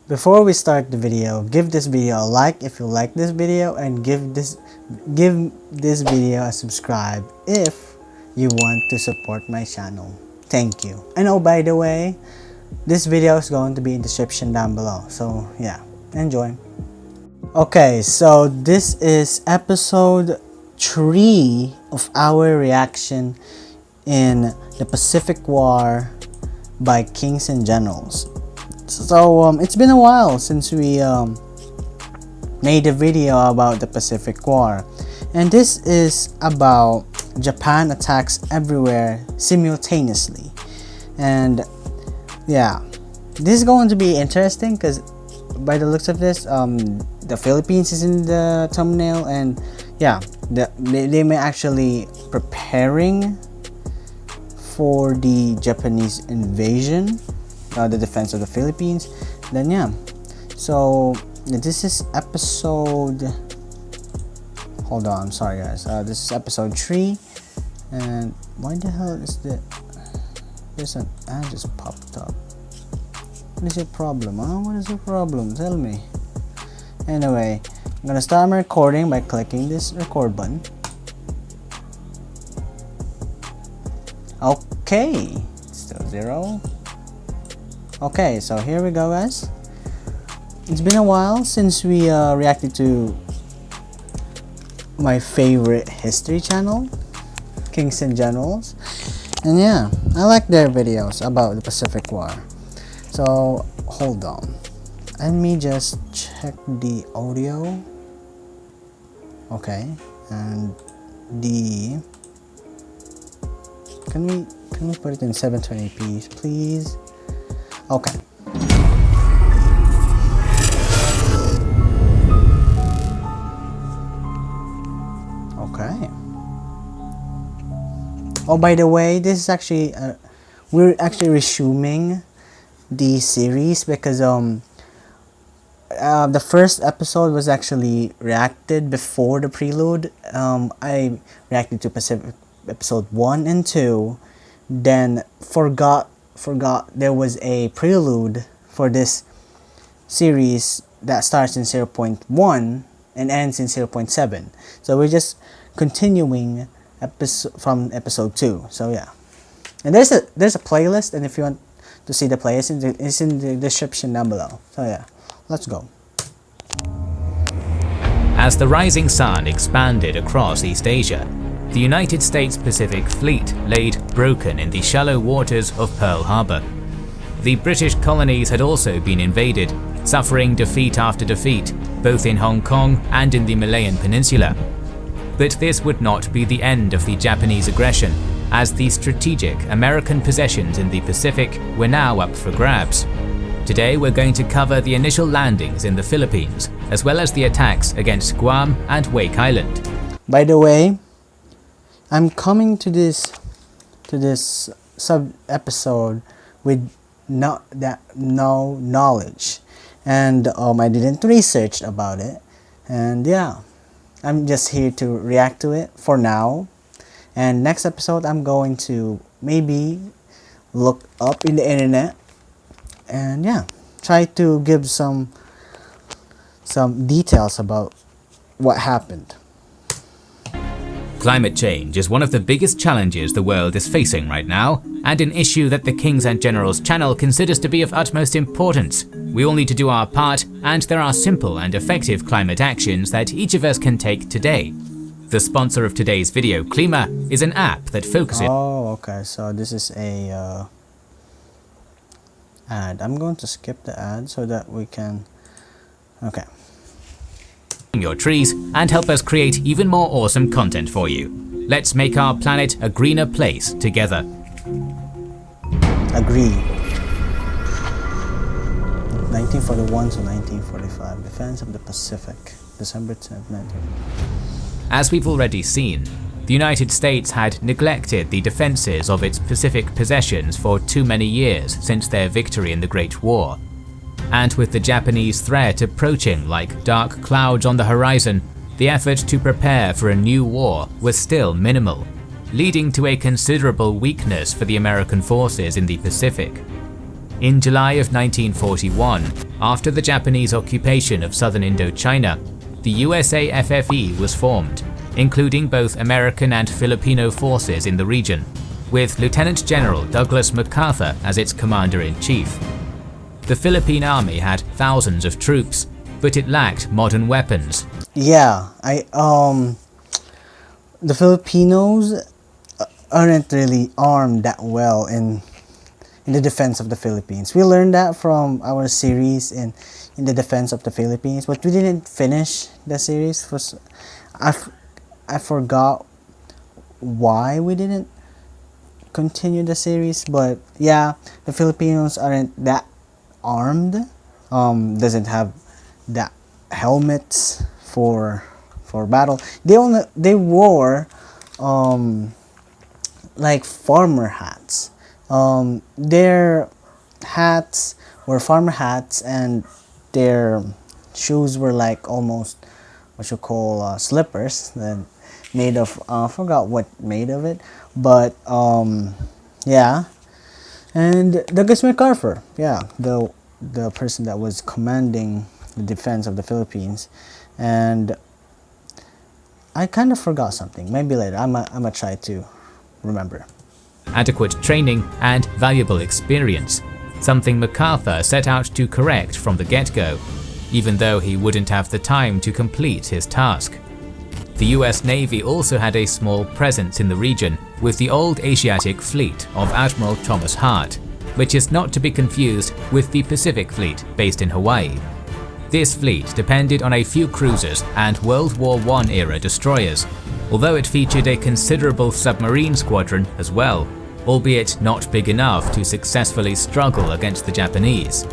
Before we start the video, give this video a like if you like this video, and give this video a subscribe if you want to support my channel. Thank you. And oh, by the way, this video is going to be in the description down below, so yeah, enjoy. Okay, so this is episode 3 of our reaction in the Pacific War by Kings and Generals. So it's been a while since we made a video about the Pacific War, and this is about Japan attacks everywhere simultaneously. And yeah, this is going to be interesting because by the looks of this, the Philippines is in the thumbnail, and yeah, they may actually preparing for the Japanese invasion, the defense of the Philippines. Then yeah, so this is episode, hold on, I'm sorry guys, this is episode 3. And why the hell is there's an ad just popped up? What is your problem, huh? What is your problem? Tell me. Anyway, I'm gonna start my recording by clicking this record button. Okay, still 0. Okay, so here we go guys. It's been a while since we reacted to my favorite history channel, Kings and Generals. And yeah, I like their videos about the Pacific War. So hold on, let me just check the audio. Okay, and the can we put it in 720p please? Okay. Okay. Oh, by the way, this is actually we're actually resuming the series because the first episode was actually reacted before the prelude. I reacted to Pacific episode 1 and 2, then forgot there was a prelude for this series that starts in 0.1 and ends in 0.7. So we're just continuing from episode 2. So yeah, and there's a playlist, and if you want to see the playlist, it's in the description down below. So yeah, let's go. As the rising sun expanded across East Asia, the United States Pacific Fleet laid broken in the shallow waters of Pearl Harbor. The British colonies had also been invaded, suffering defeat after defeat, both in Hong Kong and in the Malayan Peninsula. But this would not be the end of the Japanese aggression, as the strategic American possessions in the Pacific were now up for grabs. Today we're going to cover the initial landings in the Philippines, as well as the attacks against Guam and Wake Island. By the way, I'm coming to this sub episode with no knowledge, and I didn't research about it, and yeah, I'm just here to react to it for now. And next episode I'm going to maybe look up in the internet and yeah, try to give some details about what happened. Climate change is one of the biggest challenges the world is facing right now, and an issue that the Kings and Generals channel considers to be of utmost importance. We all need to do our part, and there are simple and effective climate actions that each of us can take today. The sponsor of today's video, Klima, is an app that focuses. Oh, okay, so this is a ad. I'm going to skip the ad so that we can. Okay. Your trees and help us create even more awesome content for you. Let's make our planet a greener place together. Agree. 1941 to 1945, Defense of the Pacific, December 10th, 19. As we've already seen, the United States had neglected the defenses of its Pacific possessions for too many years since their victory in the Great War. And with the Japanese threat approaching like dark clouds on the horizon, the effort to prepare for a new war was still minimal, leading to a considerable weakness for the American forces in the Pacific. In July of 1941, after the Japanese occupation of southern Indochina, the USAFFE was formed, including both American and Filipino forces in the region, with Lieutenant General Douglas MacArthur as its commander-in-chief. The Philippine Army had thousands of troops, but it lacked modern weapons. Yeah, the Filipinos aren't really armed that well in the defense of the Philippines. We learned that from our series in the defense of the Philippines, but we didn't finish the series. I forgot why we didn't continue the series, but yeah, the Filipinos aren't that armed. Doesn't have that helmets for battle. They wore like farmer hats. Their hats were farmer hats, and their shoes were like almost what you call slippers, then made of I forgot what made of it, but yeah. And Douglas MacArthur, yeah, the person that was commanding the defense of the Philippines. And I kind of forgot something. Maybe later. I'm gonna try to remember. Adequate training and valuable experience, something MacArthur set out to correct from the get-go, even though he wouldn't have the time to complete his task. The US Navy also had a small presence in the region with the old Asiatic Fleet of Admiral Thomas Hart, which is not to be confused with the Pacific Fleet based in Hawaii. This fleet depended on a few cruisers and World War I era destroyers, although it featured a considerable submarine squadron as well, albeit not big enough to successfully struggle against the Japanese.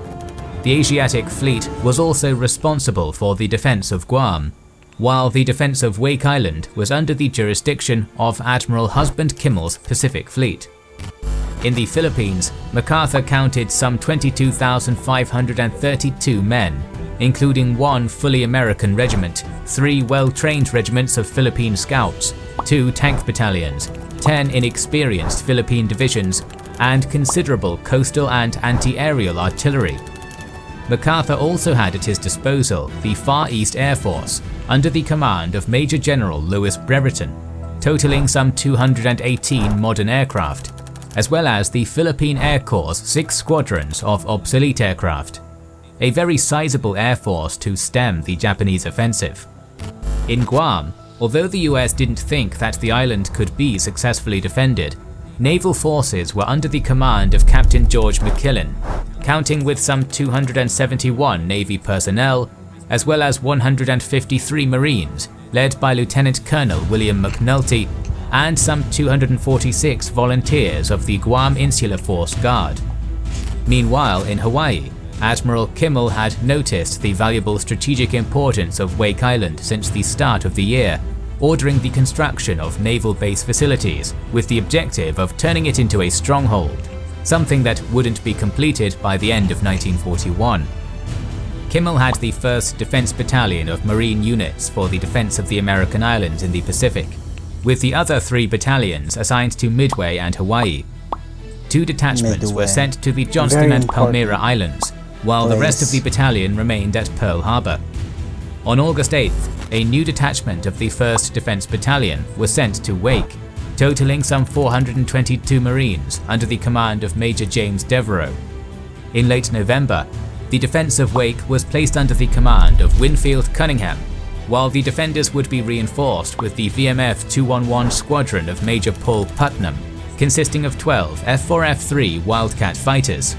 The Asiatic Fleet was also responsible for the defense of Guam, while the defense of Wake Island was under the jurisdiction of Admiral Husband Kimmel's Pacific Fleet. In the Philippines, MacArthur counted some 22,532 men, including 1 fully American regiment, 3 well-trained regiments of Philippine Scouts, 2 tank battalions, 10 inexperienced Philippine divisions, and considerable coastal and anti-aerial artillery. MacArthur also had at his disposal the Far East Air Force, under the command of Major General Louis Brereton, totaling some 218 modern aircraft, as well as the Philippine Air Corps' 6 squadrons of obsolete aircraft. A very sizable air force to stem the Japanese offensive. In Guam, although the US didn't think that the island could be successfully defended, naval forces were under the command of Captain George McKillen, counting with some 271 Navy personnel, as well as 153 Marines, led by Lieutenant Colonel William McNulty, and some 246 volunteers of the Guam Insular Force Guard. Meanwhile, in Hawaii, Admiral Kimmel had noticed the valuable strategic importance of Wake Island since the start of the year, ordering the construction of naval base facilities with the objective of turning it into a stronghold, something that wouldn't be completed by the end of 1941. Kimmel had the 1st Defense Battalion of Marine units for the defense of the American islands in the Pacific, with the other 3 battalions assigned to Midway and Hawaii. 2 detachments were sent to the Johnston and Palmyra Islands, while the rest of the battalion remained at Pearl Harbor. On August 8th, a new detachment of the 1st Defense Battalion was sent to Wake, totaling some 422 Marines under the command of Major James Devereaux. In late November, the defense of Wake was placed under the command of Winfield Cunningham, while the defenders would be reinforced with the VMF 211 squadron of Major Paul Putnam, consisting of 12 F-4F-3 Wildcat fighters.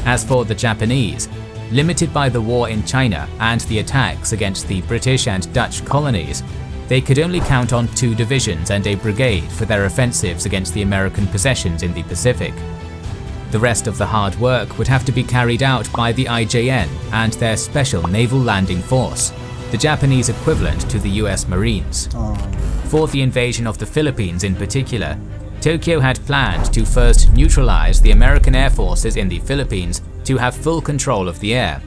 As for the Japanese, limited by the war in China and the attacks against the British and Dutch colonies, they could only count on 2 divisions and a brigade for their offensives against the American possessions in the Pacific. The rest of the hard work would have to be carried out by the IJN and their Special Naval Landing Force, the Japanese equivalent to the US Marines. For the invasion of the Philippines in particular, Tokyo had planned to first neutralize the American air forces in the Philippines to have full control of the air.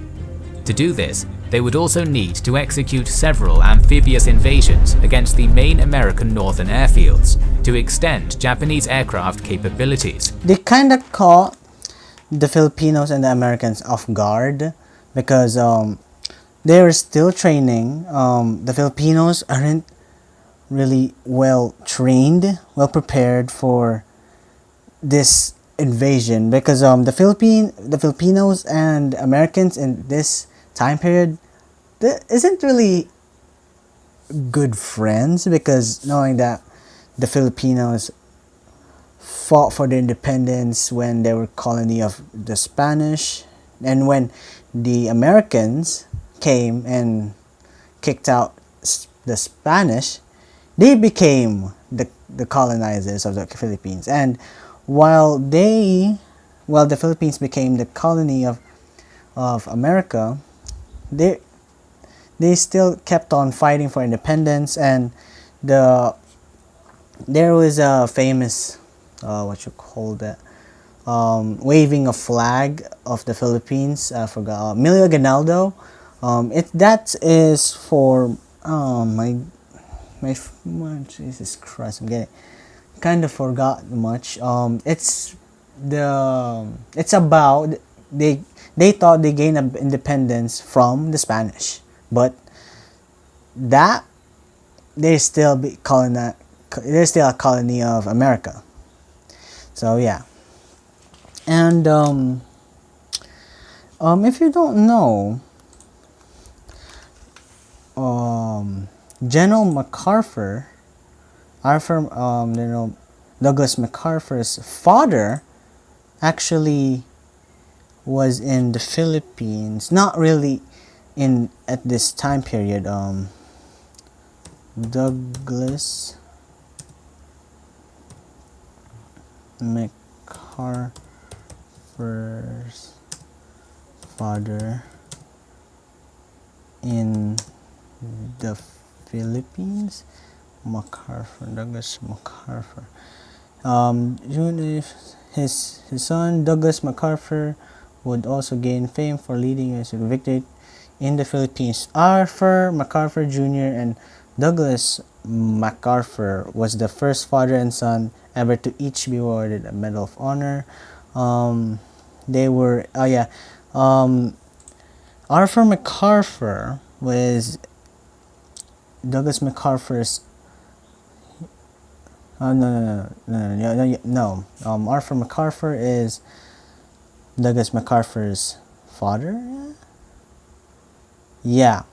To do this, they would also need to execute several amphibious invasions against the main American northern airfields to extend Japanese aircraft capabilities. They kind of caught the Filipinos and the Americans off guard because they're still training. The Filipinos aren't really well trained, well prepared for this invasion because the Filipinos and Americans in this time period isn't really good friends because knowing that the Filipinos fought for their independence when they were colony of the Spanish, and when the Americans came and kicked out the Spanish, they became the colonizers of the Philippines. And while the Philippines became the colony of America, they still kept on fighting for independence. And there was a famous what you call that, waving a flag of the Philippines. I forgot, Emilio Aguinaldo. That is for Jesus Christ, I'm getting kind of forgot much. It's about they thought they gained independence from the Spanish, but that they're still they're still a colony of America. So yeah, and if you don't know, General MacArthur, General Douglas MacArthur's father, actually was in the Philippines. Not really at this time period. Douglas MacArthur's father in the Philippines. Douglas MacArthur. His son Douglas MacArthur would also gain fame for leading a victory in the Philippines. Arthur MacArthur Jr. and Douglas MacArthur was the first father and son ever to each be awarded a Medal of Honor. They were Arthur MacArthur was Douglas MacArthur's. No. Arthur MacArthur is Douglas MacArthur's father. Yeah.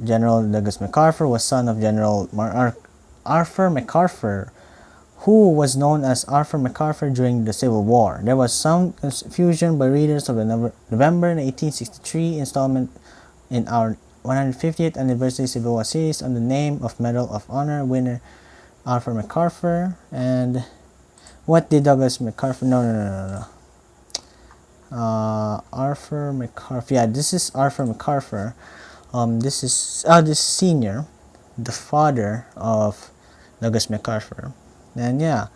General Douglas MacArthur was son of General Arthur MacArthur, who was known as Arthur MacArthur during the Civil War. There was some confusion by readers of the November 1863 installment in our 150th anniversary Civil War series on the name of Medal of Honor winner Arthur MacArthur. And what did Douglas MacArthur? No. Arthur MacArthur. Yeah, this is Arthur MacArthur. This is senior, the father of Douglas MacArthur. And yeah,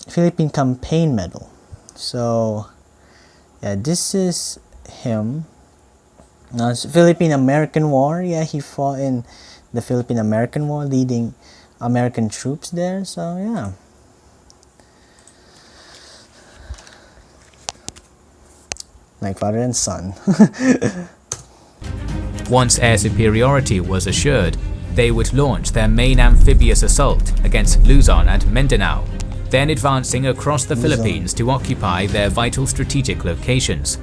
Philippine Campaign Medal. So yeah, this is him. It's Philippine-American War. Yeah, he fought in the Philippine-American War, leading American troops there. So yeah. Like father and son. Once air superiority was assured, they would launch their main amphibious assault against Luzon and Mindanao, then advancing across the Philippines to occupy their vital strategic locations.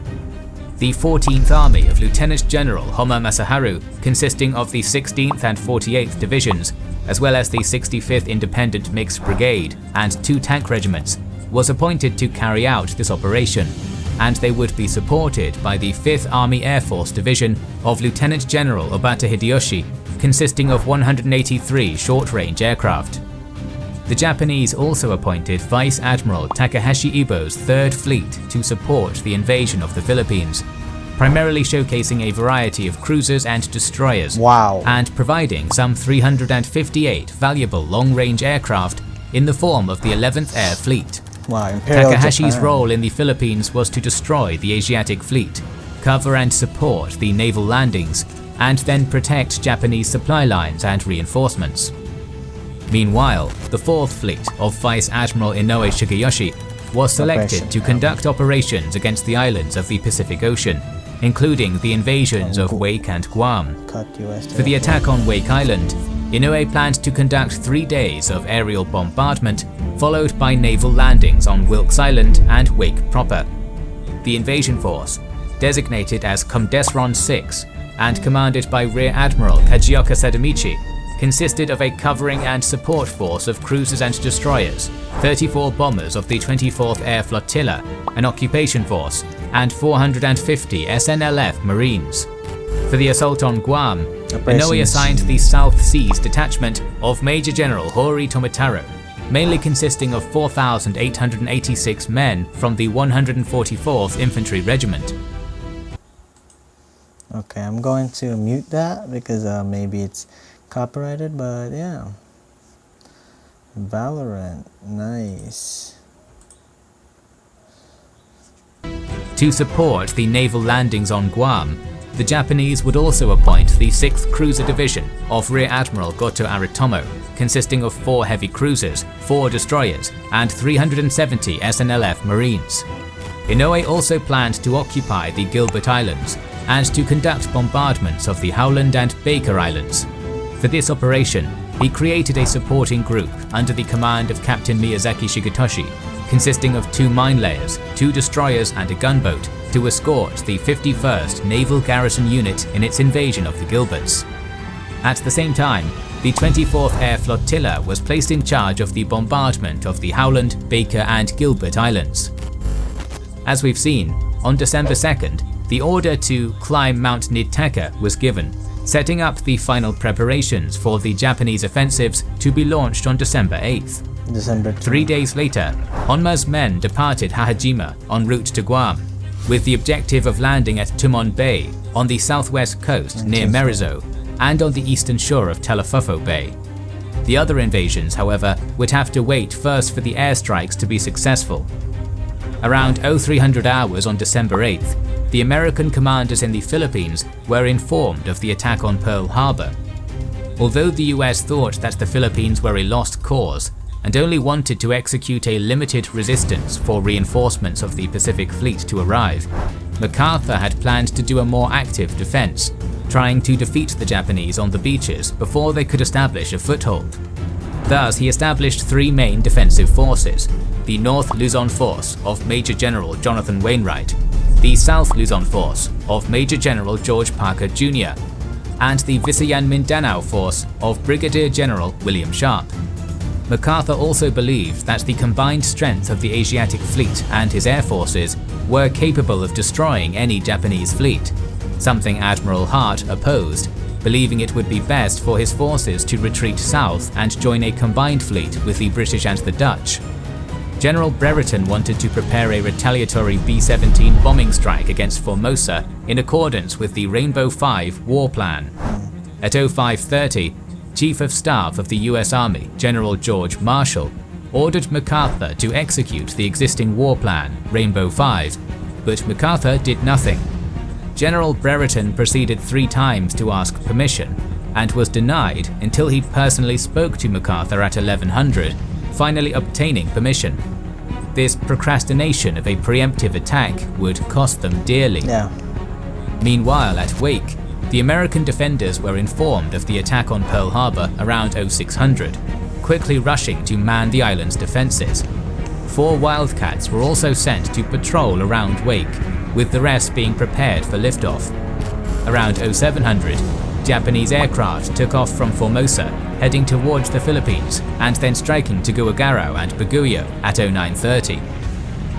The 14th Army of Lieutenant General Homa Masaharu, consisting of the 16th and 48th Divisions, as well as the 65th Independent Mixed Brigade and 2 tank regiments, was appointed to carry out this operation, and they would be supported by the 5th Army Air Force Division of Lieutenant General Obata Hideyoshi, consisting of 183 short-range aircraft. The Japanese also appointed Vice Admiral Takahashi Ibo's 3rd Fleet to support the invasion of the Philippines, primarily showcasing a variety of cruisers and destroyers, and providing some 358 valuable long-range aircraft in the form of the 11th Air Fleet. Takahashi's role in the Philippines was to destroy the Asiatic fleet, cover and support the naval landings, and then protect Japanese supply lines and reinforcements. Meanwhile, the 4th Fleet of Vice Admiral Inoue Shigeyoshi was selected to conduct operations against the islands of the Pacific Ocean, including the invasions of Wake and Guam. For the attack on Wake Island, Inoue planned to conduct 3 days of aerial bombardment, followed by naval landings on Wilkes Island and Wake proper. The invasion force, designated as Comdesron 6 and commanded by Rear Admiral Kajioka Sadamichi, consisted of a covering and support force of cruisers and destroyers, 34 bombers of the 24th Air Flotilla, an occupation force, and 450 SNLF Marines. For the assault on Guam, Inoue assigned the South Seas Detachment of Major General Hori Tomitaro, mainly consisting of 4,886 men from the 144th Infantry Regiment. Okay, I'm going to mute that because maybe it's copyrighted, but yeah. Valorant, nice. To support the naval landings on Guam, the Japanese would also appoint the 6th Cruiser Division of Rear Admiral Goto Aritomo, consisting of 4 heavy cruisers, 4 destroyers, and 370 SNLF Marines. Inoue also planned to occupy the Gilbert Islands and to conduct bombardments of the Howland and Baker Islands. For this operation, he created a supporting group under the command of Captain Miyazaki Shigetoshi, consisting of 2 mine layers, 2 destroyers and a gunboat, to escort the 51st Naval Garrison Unit in its invasion of the Gilberts. At the same time, the 24th Air Flotilla was placed in charge of the bombardment of the Howland, Baker and Gilbert Islands. As we've seen, on December 2nd, the order to climb Mount Nitaka was given, setting up the final preparations for the Japanese offensives to be launched on December 8th. 3 days later, Honma's men departed Hahajima en route to Guam, with the objective of landing at Tumon Bay on the southwest coast near Merizo and on the eastern shore of Telefufo Bay. The other invasions, however, would have to wait first for the airstrikes to be successful. Around 0300 hours on December 8th, the American commanders in the Philippines were informed of the attack on Pearl Harbor. Although the US thought that the Philippines were a lost cause and only wanted to execute a limited resistance for reinforcements of the Pacific Fleet to arrive, MacArthur had planned to do a more active defense, trying to defeat the Japanese on the beaches before they could establish a foothold. Thus, he established 3 main defensive forces: the North Luzon Force of Major General Jonathan Wainwright, the South Luzon Force of Major General George Parker Jr., and the Visayan Mindanao Force of Brigadier General William Sharp. MacArthur also believed that the combined strength of the Asiatic Fleet and his air forces were capable of destroying any Japanese fleet, something Admiral Hart opposed, believing it would be best for his forces to retreat south and join a combined fleet with the British and the Dutch. General Brereton wanted to prepare a retaliatory B-17 bombing strike against Formosa in accordance with the Rainbow 5 war plan. At 0530, Chief of Staff of the US Army, General George Marshall, ordered MacArthur to execute the existing war plan, Rainbow 5, but MacArthur did nothing. General Brereton proceeded 3 times to ask permission, and was denied until he personally spoke to MacArthur at 1100, finally obtaining permission. This procrastination of a preemptive attack would cost them dearly. Meanwhile, at Wake, the American defenders were informed of the attack on Pearl Harbor around 0600, quickly rushing to man the island's defenses. 4 Wildcats were also sent to patrol around Wake, with the rest being prepared for liftoff. Around 0700, Japanese aircraft took off from Formosa, heading towards the Philippines and then striking Tuguegarao and Baguio at 0930.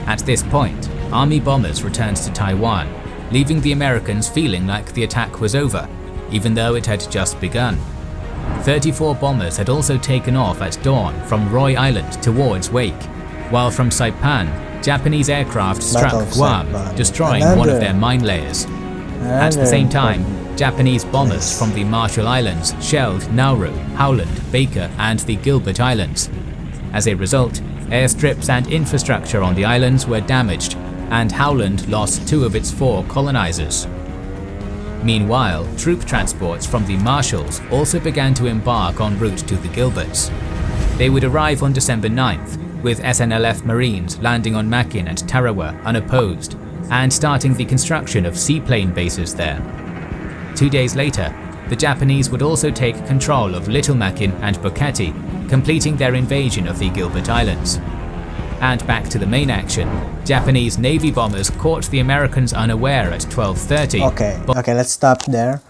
At this point, Army bombers returned to Taiwan, leaving the Americans feeling like the attack was over, even though it had just begun. 34 bombers had also taken off at dawn from Roy Island towards Wake, while from Saipan, Japanese aircraft struck Guam, destroying one of their mine layers. At the same time, Japanese bombers from the Marshall Islands shelled Nauru, Howland, Baker and the Gilbert Islands. As a result, airstrips and infrastructure on the islands were damaged, and Howland lost 2 of its 4 colonizers. Meanwhile, troop transports from the Marshalls also began to embark en route to the Gilberts. They would arrive on December 9th, with SNLF Marines landing on Makin and Tarawa unopposed, and starting the construction of seaplane bases there. 2 days later, the Japanese would also take control of Little Makin and Buketi, completing their invasion of the Gilbert Islands. And back to the main action, Japanese Navy bombers caught the Americans unaware at 12:30. Okay, let's stop there.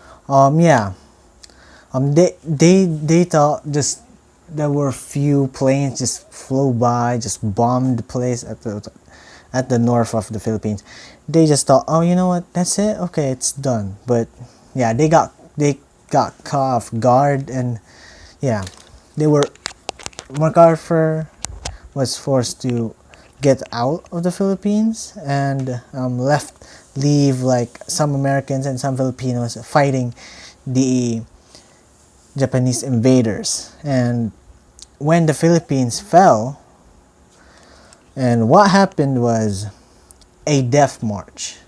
They thought just there were few planes just flew by, just bombed the place at the north of the Philippines. They just thought, oh, you know what, that's it, okay, it's done. But yeah, they got caught off guard, and yeah, MacArthur was forced to get out of the Philippines and leave like some Americans and some Filipinos fighting the Japanese invaders. And when the Philippines fell, and what happened was a death march,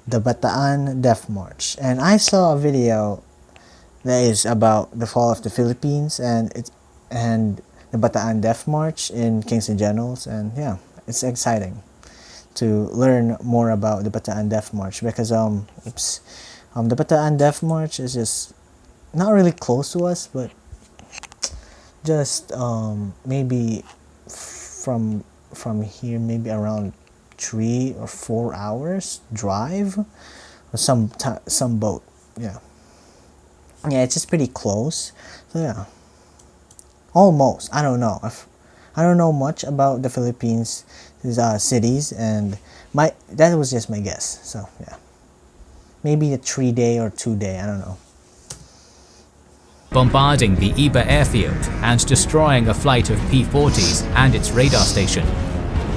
the Bataan Death March. And I saw a video that is about the fall of the Philippines and the Bataan Death March in Kings and Generals, and yeah, it's exciting to learn more about the Bataan Death March because the Bataan Death March is just not really close to us, but just maybe from here maybe around 3 or 4 hours drive, or some boat. Yeah, it's just pretty close. So yeah, almost. I don't know. I don't know much about the Philippines cities, and that was just my guess. So yeah, maybe a 3-day or 2-day. I don't know. Bombarding the Iba airfield and destroying a flight of P-40s and its radar station.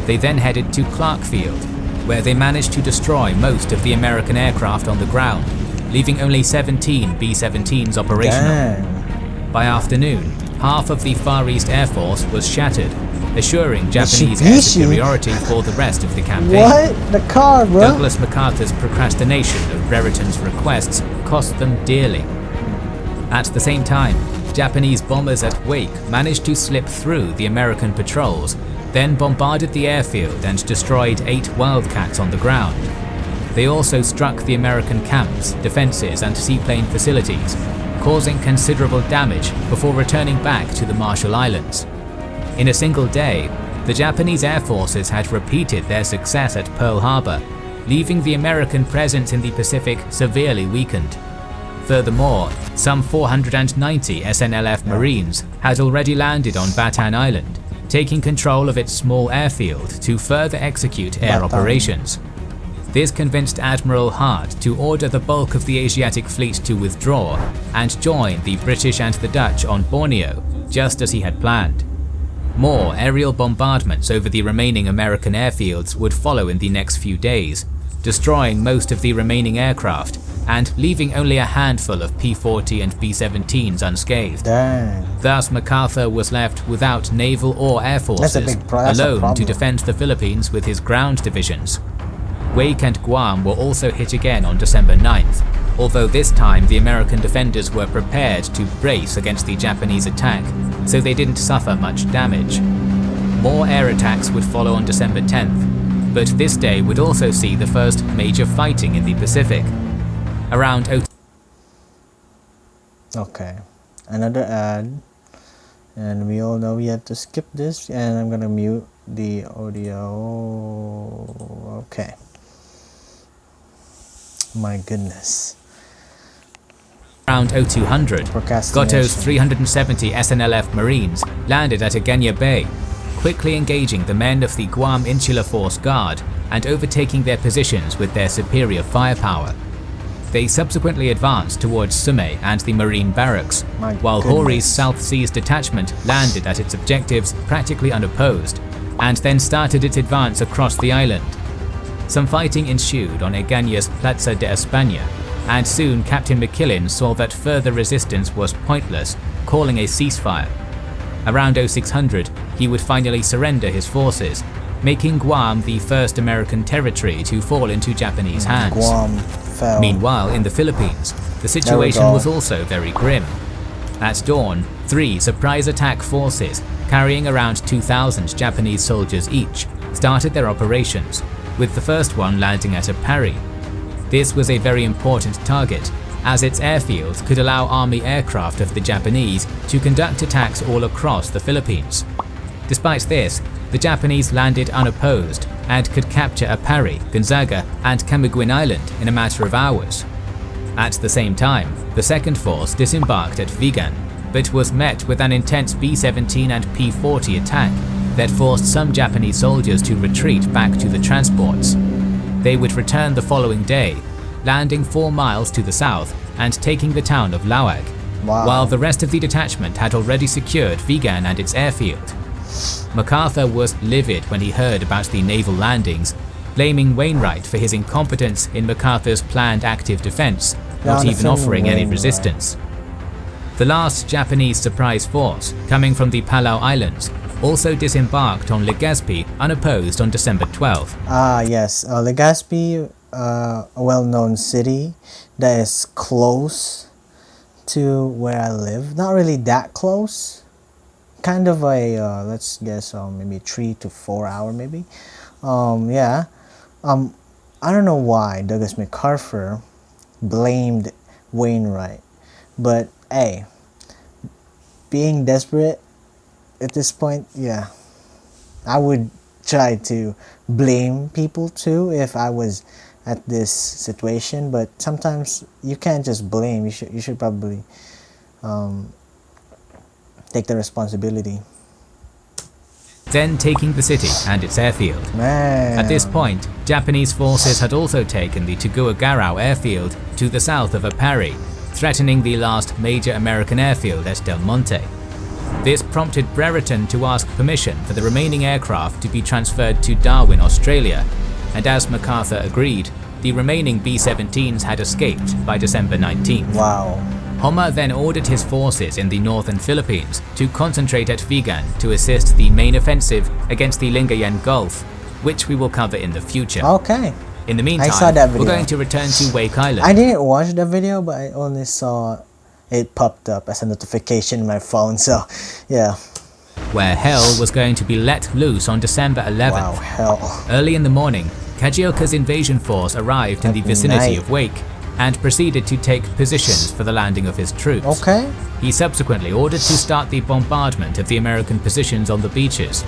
They then headed to Clark Field, where they managed to destroy most of the American aircraft on the ground, leaving only 17 B-17s operational. Dang. By afternoon, half of the Far East Air Force was shattered, assuring Japanese air superiority for the rest of the campaign. What? The car, bro? Douglas MacArthur's procrastination of Brereton's requests cost them dearly. At the same time, Japanese bombers at Wake managed to slip through the American patrols, then bombarded the airfield and destroyed 8 Wildcats on the ground. They also struck the American camps, defenses and seaplane facilities, causing considerable damage before returning back to the Marshall Islands. In a single day, the Japanese air forces had repeated their success at Pearl Harbor, leaving the American presence in the Pacific severely weakened. Furthermore, some 490 SNLF Marines had already landed on Bataan Island, taking control of its small airfield to further execute air operations. This convinced Admiral Hart to order the bulk of the Asiatic fleet to withdraw and join the British and the Dutch on Borneo, just as he had planned. More aerial bombardments over the remaining American airfields would follow in the next few days, destroying most of the remaining aircraft and leaving only a handful of P-40 and B-17s unscathed. Dang. Thus, MacArthur was left without naval or air forces, alone to defend the Philippines with his ground divisions. Wake and Guam were also hit again on December 9th, although this time the American defenders were prepared to brace against the Japanese attack, so they didn't suffer much damage. More air attacks would follow on December 10th, but this day would also see the first major fighting in the Pacific. Around Okay, another ad, and we all know we have to skip this, and I'm gonna mute the audio. Okay. My goodness. Around 0200, Goto's 370 SNLF Marines landed at Agenya Bay, quickly engaging the men of the Guam Insular Force Guard and overtaking their positions with their superior firepower. They subsequently advanced towards Sume and the Marine Barracks, while Hori's South Seas Detachment landed at its objectives practically unopposed, and then started its advance across the island. Some fighting ensued on Aganya's Plaza de España, and soon Captain McKillin saw that further resistance was pointless, calling a ceasefire. Around 0600, he would finally surrender his forces, making Guam the first American territory to fall into Japanese hands. Guam fell. Meanwhile, in the Philippines, the situation was also very grim. At dawn, 3 surprise attack forces, carrying around 2,000 Japanese soldiers each, started their operations, with the first one landing at a Parry. This was a very important target, as its airfield could allow army aircraft of the Japanese to conduct attacks all across the Philippines. Despite this, the Japanese landed unopposed and could capture Apari, Gonzaga, and Camiguin Island in a matter of hours. At the same time, the second force disembarked at Vigan, but was met with an intense B-17 and P-40 attack that forced some Japanese soldiers to retreat back to the transports. They would return the following day, landing 4 miles to the south and taking the town of Lauag, while the rest of the detachment had already secured Vigan and its airfield. MacArthur was livid when he heard about the naval landings, blaming Wainwright for his incompetence in MacArthur's planned active defense, not even offering any resistance. The last Japanese surprise force, coming from the Palau Islands, also disembarked on Legazpi unopposed on December 12th. Yes, Legazpi, a well-known city that is close to where I live. Not really that close. Kind of a, let's guess, maybe 3 to 4 hour maybe. Yeah. I don't know why Douglas MacArthur blamed Wainwright, but hey, being desperate at this point, yeah, I would try to blame people too if I was at this situation, but sometimes you can't just blame. You should probably take the responsibility. Then taking the city and its airfield. Man. At this point, Japanese forces had also taken the Tuguegarao airfield to the south of Apari, threatening the last major American airfield at Del Monte. This prompted Brereton to ask permission for the remaining aircraft to be transferred to Darwin, Australia, and as MacArthur agreed, the remaining B-17s had escaped by December 19th. Wow. Homma then ordered his forces in the northern Philippines to concentrate at Vigan to assist the main offensive against the Lingayen Gulf, which we will cover in the future. Okay. In the meantime, I saw that video. We're going to return to Wake Island. I didn't watch the video, but I only saw it popped up as a notification in my phone, so yeah. Where hell was going to be let loose on December 11th. Wow, hell. Early in the morning, Kajioka's invasion force arrived in the vicinity of Wake and proceeded to take positions for the landing of his troops. Okay. He subsequently ordered to start the bombardment of the American positions on the beaches.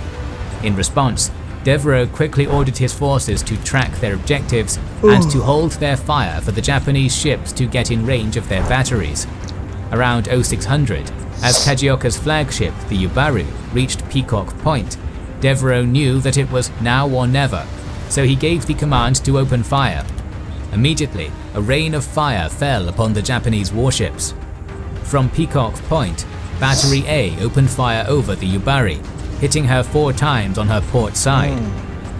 In response, Devereux quickly ordered his forces to track their objectives and to hold their fire for the Japanese ships to get in range of their batteries. Around 0600, as Kajioka's flagship, the Yubaru, reached Peacock Point, Devereux knew that it was now or never, so he gave the command to open fire. Immediately, a rain of fire fell upon the Japanese warships. From Peacock Point, Battery A opened fire over the Yubari, hitting her 4 times on her port side.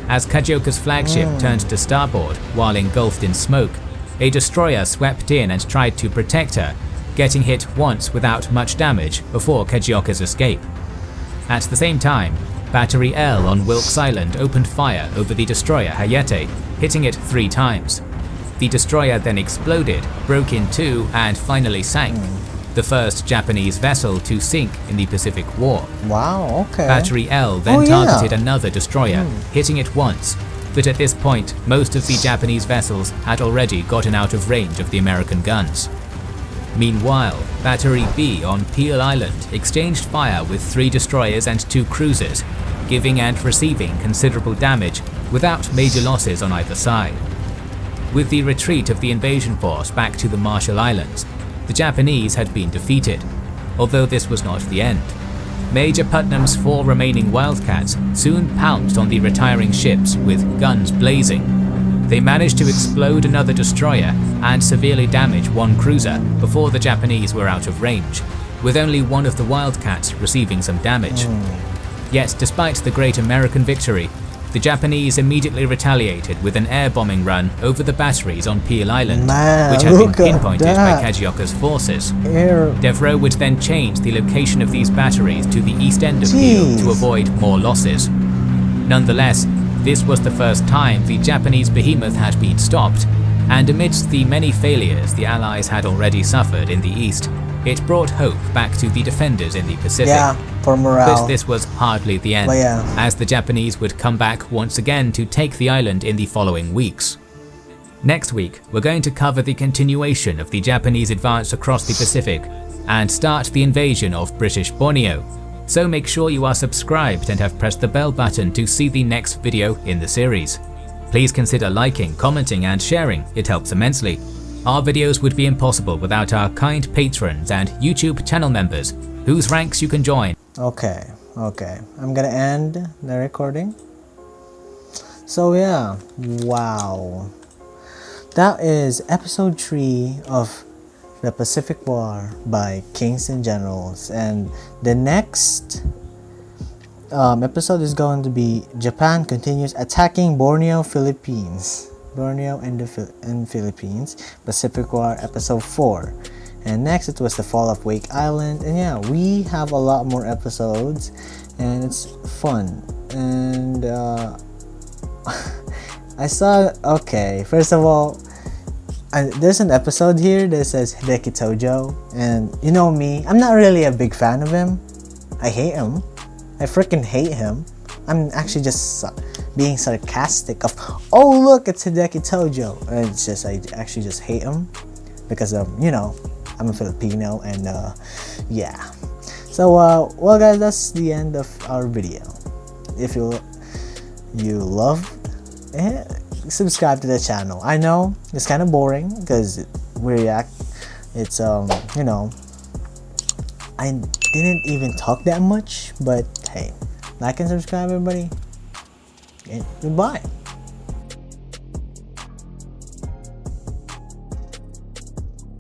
As Kajioka's flagship turned to starboard while engulfed in smoke, a destroyer swept in and tried to protect her, getting hit once without much damage before Kajioka's escape. At the same time, Battery L on Wilkes Island opened fire over the destroyer Hayate, hitting it 3 times. The destroyer then exploded, broke in 2 and finally sank, the first Japanese vessel to sink in the Pacific War. Wow, okay. Battery L then targeted another destroyer, hitting it once, but at this point most of the Japanese vessels had already gotten out of range of the American guns. Meanwhile, Battery B on Peel Island exchanged fire with 3 destroyers and 2 cruisers, giving and receiving considerable damage without major losses on either side. With the retreat of the invasion force back to the Marshall Islands, the Japanese had been defeated, although this was not the end. Major Putnam's 4 remaining Wildcats soon pounced on the retiring ships with guns blazing. They managed to explode another destroyer and severely damage 1 cruiser before the Japanese were out of range, with only one of the Wildcats receiving some damage. Yet despite the great American victory, the Japanese immediately retaliated with an air bombing run over the batteries on Peel Island, which had been pinpointed by Kajioka's forces. Devereux would then change the location of these batteries to the east end of Peel to avoid more losses. Nonetheless, this was the first time the Japanese behemoth had been stopped, and amidst the many failures the Allies had already suffered in the east, It brought hope back to the defenders in the Pacific. Yeah, for morale. But this was hardly the end, But yeah. as the Japanese would come back once again to take the island in the following weeks. Next week, we're going to cover the continuation of the Japanese advance across the Pacific and start the invasion of British Borneo. So make sure you are subscribed and have pressed the bell button to see the next video in the series. Please consider liking, commenting and sharing, it helps immensely. Our videos would be impossible without our kind patrons and YouTube channel members, whose ranks you can join. Okay, I'm gonna end the recording. So yeah, wow. That is episode 3 of the Pacific War by Kings and Generals, and the next episode is going to be Japan continues attacking Borneo and Philippines, Pacific War episode 4. And next it was the fall of Wake Island, and yeah, we have a lot more episodes and it's fun. And I saw, okay, first of all, there's an episode here that says Hideki Tojo, and you know me, I'm not really a big fan of him. I hate him. I freaking hate him. I'm actually just being sarcastic of, oh look, it's Hideki Tojo. And it's just, I actually just hate him because you know, I'm a Filipino, and yeah. So well guys, that's the end of our video. If you love it, subscribe to the channel. I know it's kind of boring because we react, it's you know, I didn't even talk that much, but hey, like and subscribe everybody, and goodbye.